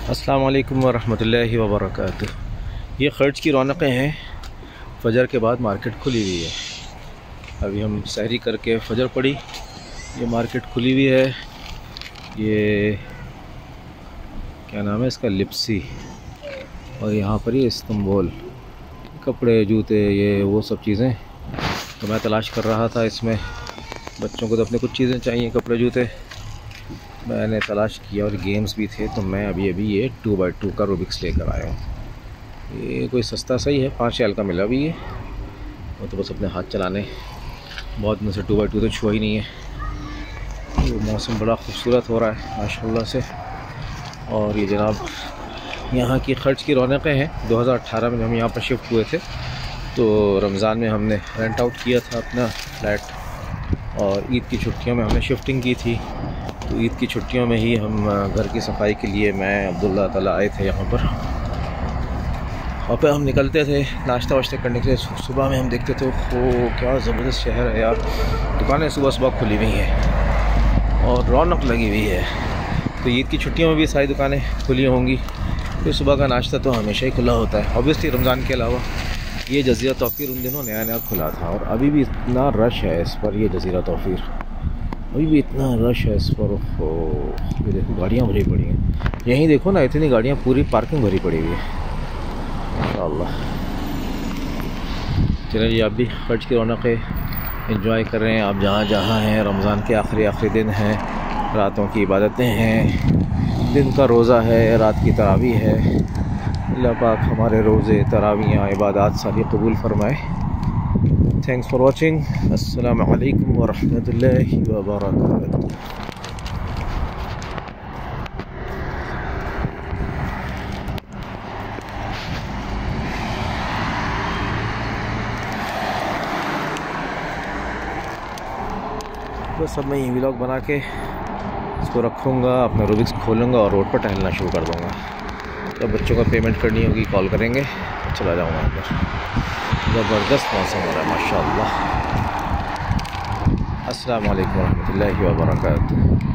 अस्सलाम वालेकुम वरहमतुल्लाहि वबरकातुह। ये खर्च की रौनकें हैं। फ़जर के बाद मार्केट खुली हुई है। अभी हम सहरी करके फ़जर पड़ी, ये मार्केट खुली हुई है। ये क्या नाम है इसका, लिप्सी। और यहाँ पर ये इस्तांबुल, कपड़े जूते ये वो सब चीज़ें तो मैं तलाश कर रहा था। इसमें बच्चों को तो अपने कुछ चीज़ें चाहिए, कपड़े जूते मैंने तलाश किया और गेम्स भी थे। तो मैं अभी ये 2x2 का रूबिक्स लेकर आया हूँ। ये कोई सस्ता सही है, 5 रियाल का मिला भी ये। वो तो बस अपने हाथ चलाने, बहुत दिन से 2x2 तो छुआ ही नहीं है। ये मौसम बड़ा खूबसूरत हो रहा है माशाल्लाह से। और ये जनाब यहाँ की खर्च की रौनकें हैं। 2018 में हम यहाँ पर शिफ्ट हुए थे, तो रमज़ान में हमने रेंट आउट किया था अपना फ्लैट, और ईद की छुट्टियों में हमने शिफ्टिंग की थी। तो ईद की छुट्टियों में ही हम घर की सफाई के लिए मैं अब्दुल्ला ताला आए थे यहाँ पर। और फिर हम निकलते थे नाश्ता वाश्ता करने के लिए। सुबह में हम देखते थे वो क्या ज़बरदस्त शहर है यार। दुकानें सुबह सुबह खुली हुई हैं और रौनक लगी हुई है। तो ईद की छुट्टियों में भी सारी दुकानें खुली होंगी। फिर सुबह का नाश्ता तो हमेशा ही खुला होता है ऑब्वियसली, रमज़ान के अलावा। ये जज़ीरा तौफ़ीर उन दिनों नया नया खुला था और अभी भी इतना रश है इस पर। ये जज़ीरा तौफ़ीर अभी भी इतना रश है इस पर। ये देखो गाड़ियाँ भरी पड़ी हैं, यहीं देखो ना, इतनी गाड़ियाँ, पूरी पार्किंग भरी पड़ी हुई है माशाअल्लाह। चलिए जी, आप भी खर्च की रौनकें एंजॉय कर रहे हैं। आप जहाँ जहाँ हैं, रमज़ान के आखिरी दिन हैं, रातों की इबादतें हैं, दिन का रोज़ा है, रात की तरावीह है। अल्लाह पाक हमारे रोज़े, तरावियाँ, इबादत सारी कबूल फरमाए। Thanks for watching. अस्सलामु अलैकुम वरहमतुल्लाहि वबरकातुहू। बस अब मैं ये व्लॉग बना के इसको रखूँगा, अपना रूबिक्स खोलूँगा और रोड पर टहलना शुरू कर दूँगा। जब बच्चों का पेमेंट करनी होगी कॉल करेंगे, चला जाऊँगा अंदर। ज़बरदस्त मौसम हो रहा है माशाअल्लाह। अस्सलामु अलैकुम वरहमतुल्लाहि वबरकातुहू।